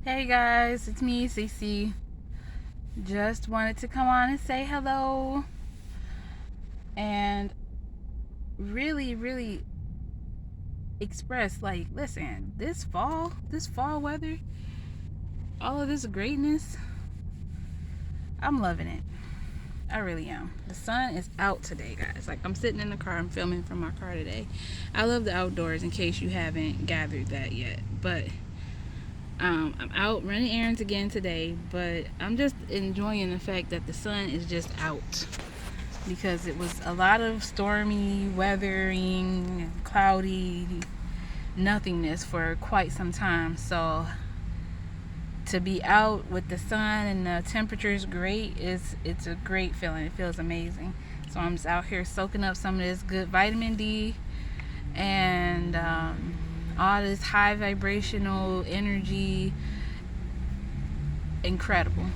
Hey guys, it's me, Cece. Just wanted to come on and say hello and really express listen, this fall weather, all of this greatness, I'm loving it. I really am. The sun is out today, guys. Like, I'm sitting in the car, I'm filming from my car today. I love the outdoors in case you haven't gathered that yet. But I'm out running errands again today, but I'm just enjoying the fact that the sun is just out because it was a lot of stormy weathering, cloudy nothingness for quite some time. So to be out with the sun and the temperature is great, it's a great feeling. It feels amazing. So I'm just out here soaking up some of this good vitamin D and all this high vibrational energy. Incredible.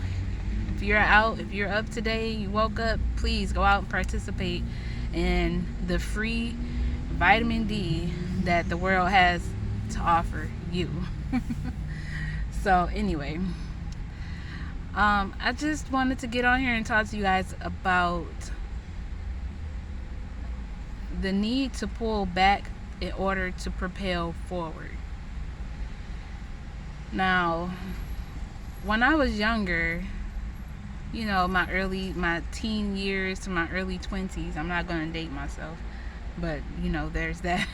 If you're out, if you're up today, you woke up, please go out and participate in the free vitamin D that the world has to offer you. So anyway, I just wanted to get on here and talk to you guys about the need to pull back in order to propel forward. Now, when I was younger, my teen years to my early 20s, I'm not going to date myself, but there's that.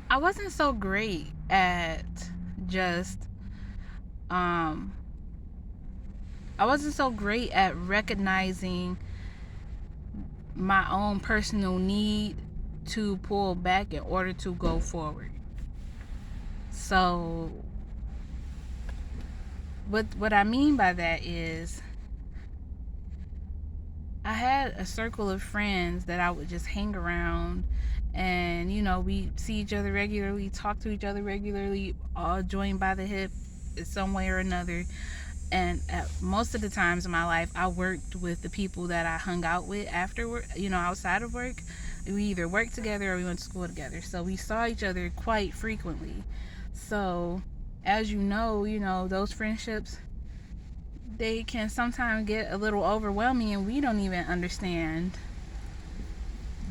I wasn't so great at just um I wasn't so great at recognizing my own personal need to pull back in order to go forward. So what I mean by that is I had a circle of friends that I would just hang around, and we see each other regularly, talk to each other regularly, all joined by the hip in some way or another. And at most of the times in my life, I worked with the people that I hung out with afterward, outside of work. We either worked together or we went to school together, so we saw each other quite frequently. So as those friendships, they can sometimes get a little overwhelming, and we don't even understand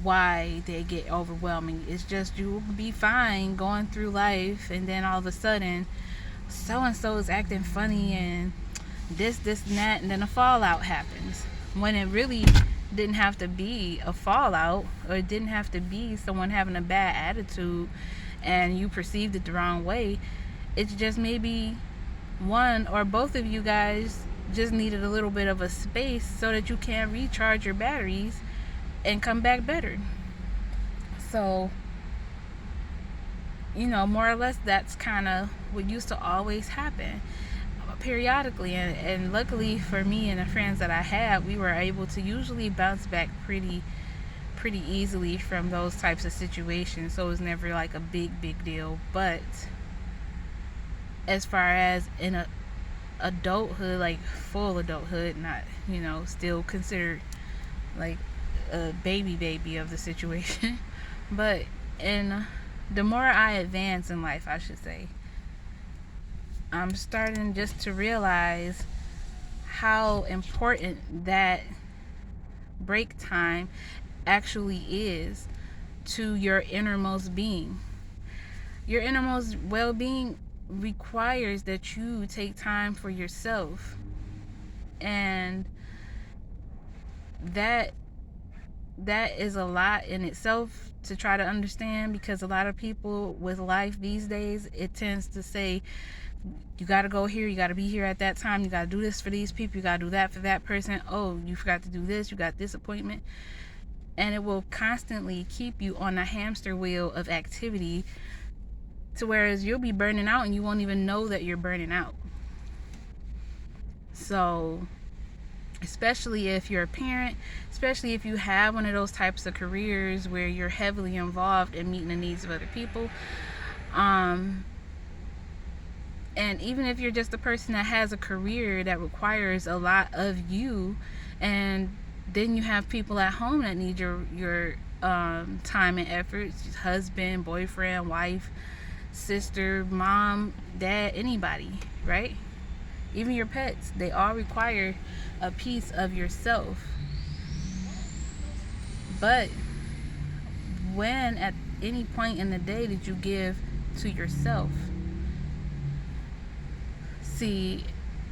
why they get overwhelming. It's just you'll be fine going through life, and then all of a sudden so and so is acting funny, and this and that, and then a fallout happens when it really didn't have to be a fallout, or it didn't have to be someone having a bad attitude and you perceived it the wrong way. It's just maybe one or both of you guys just needed a little bit of a space so that you can recharge your batteries and come back better. So more or less that's kind of what used to always happen periodically, and luckily for me and the friends that I had, we were able to usually bounce back pretty easily from those types of situations. So it was never like a big deal. But as far as in a adulthood, like full adulthood, not still considered like a baby of the situation, but in the more I advance in life, I should say, I'm starting just to realize how important that break time actually is to your innermost being. Your innermost well-being requires that you take time for yourself, and that is a lot in itself to try to understand, because a lot of people with life these days, it tends to say you got to go here, you got to be here at that time, you got to do this for these people, you got to do that for that person, oh, you forgot to do this, you got this appointment. And it will constantly keep you on a hamster wheel of activity, to whereas you'll be burning out and you won't even know that you're burning out. So especially if you're a parent, especially if you have one of those types of careers where you're heavily involved in meeting the needs of other people, and even if you're just a person that has a career that requires a lot of you, and then you have people at home that need your time and efforts, husband, boyfriend, wife, sister, mom, dad, anybody, right? Even your pets, they all require a piece of yourself. But when at any point in the day did you give to yourself? See,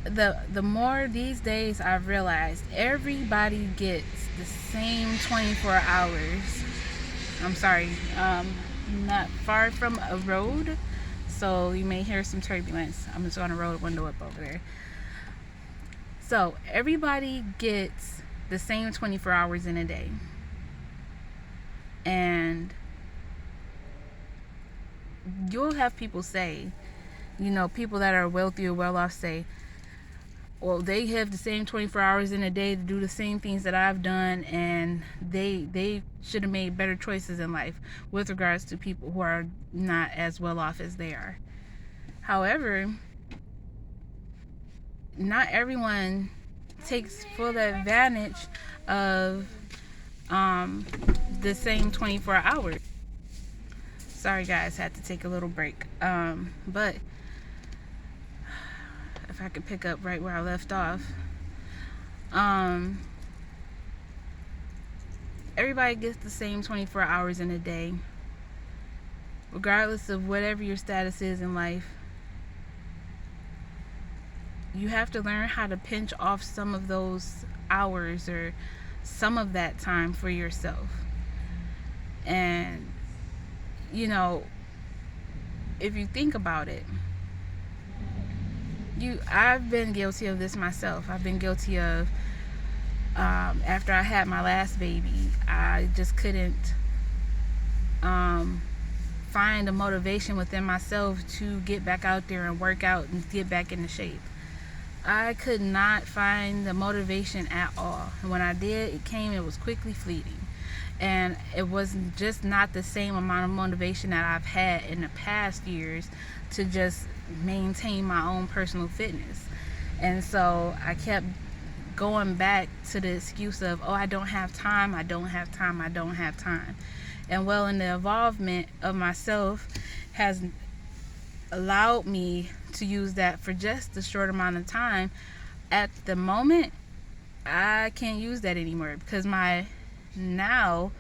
the more these days I've realized everybody gets the same 24 hours. I'm sorry, not far from a road, so you may hear some turbulence. I'm just gonna roll the window up over there. So everybody gets the same 24 hours in a day. And you'll have people say, people that are wealthy or well off say, well, they have the same 24 hours in a day to do the same things that I've done, and they should have made better choices in life with regards to people who are not as well off as they are. However, not everyone takes full advantage of the same 24 hours. Sorry guys, had to take a little break. But if I could pick up right where I left off. Everybody gets the same 24 hours in a day, regardless of whatever your status is in life. You have to learn how to pinch off some of those hours or some of that time for yourself. And if you think about it, I've been guilty of this myself. I've been guilty of after I had my last baby, I just couldn't find a motivation within myself to get back out there and work out and get back into shape. I could not find the motivation at all. And when I did, it was quickly fleeting. And it was just not the same amount of motivation that I've had in the past years to just maintain my own personal fitness. And so I kept going back to the excuse of, I don't have time. And well, in the involvement of myself has allowed me to use that for just a short amount of time. At the moment, I can't use that anymore because my new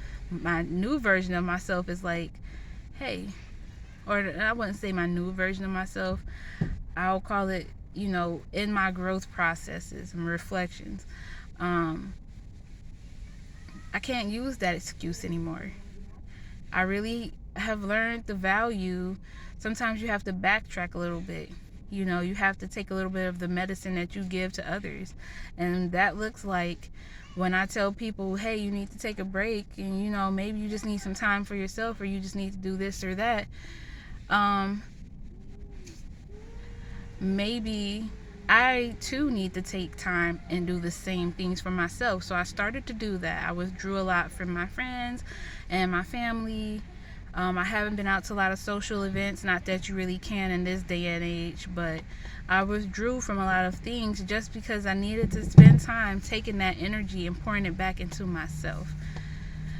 version of myself is like, hey, or I wouldn't say my new version of myself, I'll call it, in my growth processes and reflections, I can't use that excuse anymore. I really have learned the value. Sometimes you have to backtrack a little bit. You have to take a little bit of the medicine that you give to others. And that looks like when I tell people, hey, you need to take a break and, maybe you just need some time for yourself or you just need to do this or that. Maybe I too need to take time and do the same things for myself. So I started to do that. I withdrew a lot from my friends and my family. I haven't been out to a lot of social events, not that you really can in this day and age, but I withdrew from a lot of things just because I needed to spend time taking that energy and pouring it back into myself.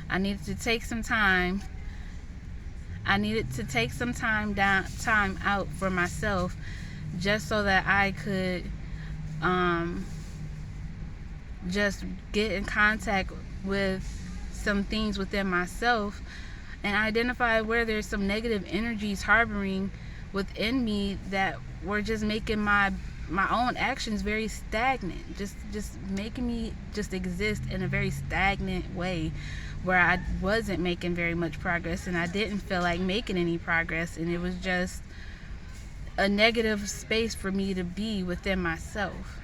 I needed to take some time time out for myself just so that I could just get in contact with some things within myself and identify where there's some negative energies harboring within me that were just making my own actions very stagnant, just making me just exist in a very stagnant way where I wasn't making very much progress and I didn't feel like making any progress, and it was just a negative space for me to be within myself.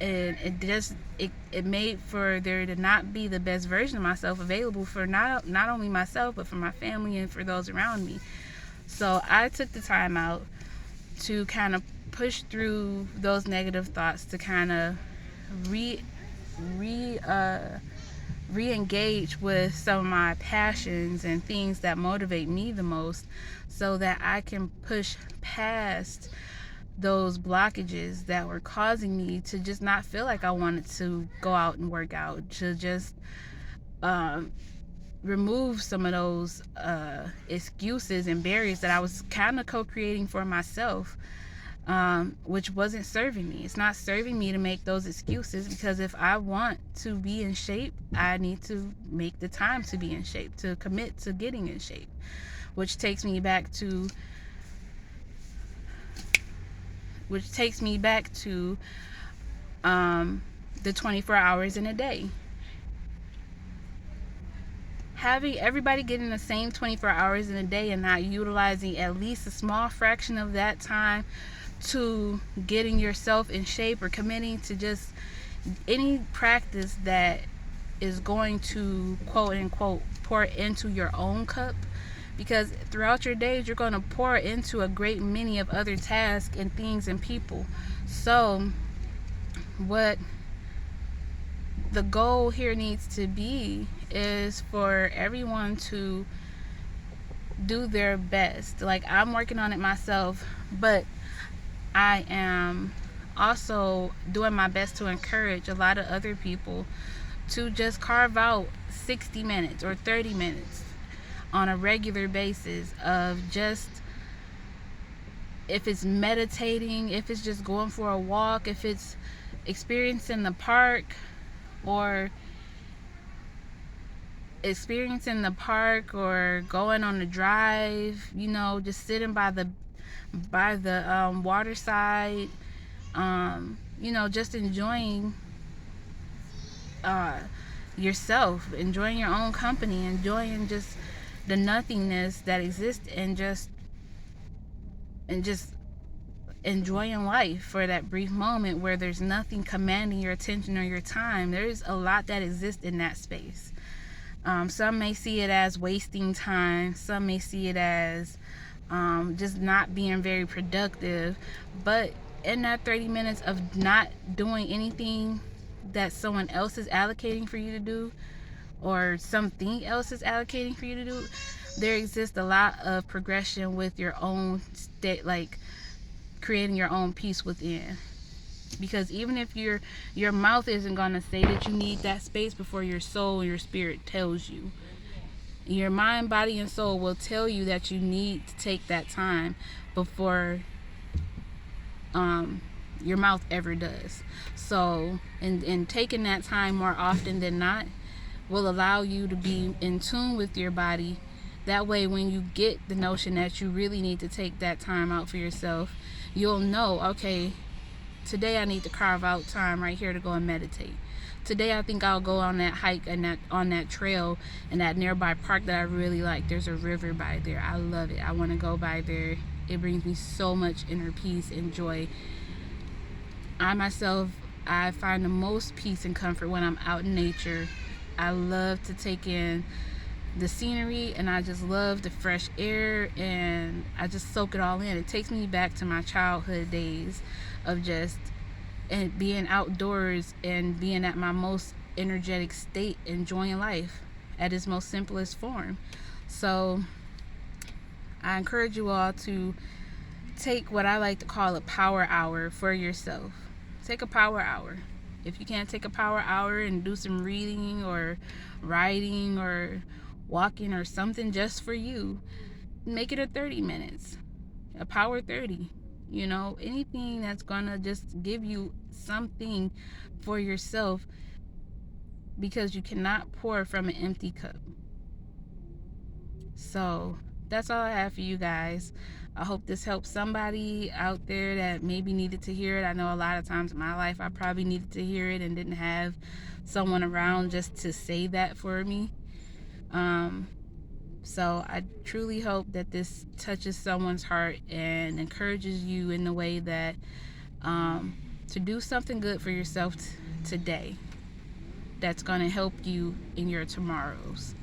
And it made for there to not be the best version of myself available for not only myself but for my family and for those around me. So I took the time out to kind of push through those negative thoughts, to kind of re-engage with some of my passions and things that motivate me the most, so that I can push past those blockages that were causing me to just not feel like I wanted to go out and work out, to just remove some of those excuses and barriers that I was kind of co-creating for myself, which wasn't serving me. It's not serving me to make those excuses, because if I want to be in shape, I need to make the time to be in shape, to commit to getting in shape, which takes me back to the 24 hours in a day. Having everybody getting the same 24 hours in a day and not utilizing at least a small fraction of that time to getting yourself in shape or committing to just any practice that is going to quote unquote pour into your own cup, because throughout your days you're going to pour into a great many of other tasks and things and people. So what the goal here needs to be is for everyone to do their best. Like, I'm working on it myself, but I am also doing my best to encourage a lot of other people to just carve out 60 minutes or 30 minutes on a regular basis of just, if it's meditating, if it's just going for a walk, if it's experiencing the park or going on a drive, just sitting by the water side, just enjoying yourself, enjoying your own company, enjoying just the nothingness that exists, and just enjoying life for that brief moment where there's nothing commanding your attention or your time. There's a lot that exists in that space. Some may see it as wasting time. Some may see it as just not being very productive. But in that 30 minutes of not doing anything that someone else is allocating for you to do, or something else is allocating for you to do, there exists a lot of progression with your own state, like creating your own peace within. Because even if your mouth isn't going to say that you need that space before your soul and your spirit tells you, your mind, body, and soul will tell you that you need to take that time before your mouth ever does. So, and taking that time more often than not will allow you to be in tune with your body. That way, when you get the notion that you really need to take that time out for yourself, you'll know, okay, today I need to carve out time right here to go and meditate. Today I think I'll go on that hike and on that trail in that nearby park that I really like. There's a river by there. I love it. I want to go by there. It brings me so much inner peace and joy. I find the most peace and comfort when I'm out in nature. I love to take in the scenery, and I just love the fresh air, and I just soak it all in. It takes me back to my childhood days of just and being outdoors and being at my most energetic state, enjoying life at its most simplest form. So I encourage you all to take what I like to call a power hour for yourself. Take a power hour. If you can't take a power hour and do some reading or writing or walking or something just for you, make it a 30 minutes, a power 30. Anything that's gonna just give you something for yourself, because you cannot pour from an empty cup. So that's all I have for you guys. I hope this helps somebody out there that maybe needed to hear it. I know a lot of times in my life I probably needed to hear it and didn't have someone around just to say that for me. So I truly hope that this touches someone's heart and encourages you in the way that to do something good for yourself today that's going to help you in your tomorrows.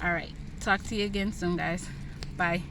All right. Talk to you again soon, guys. Bye.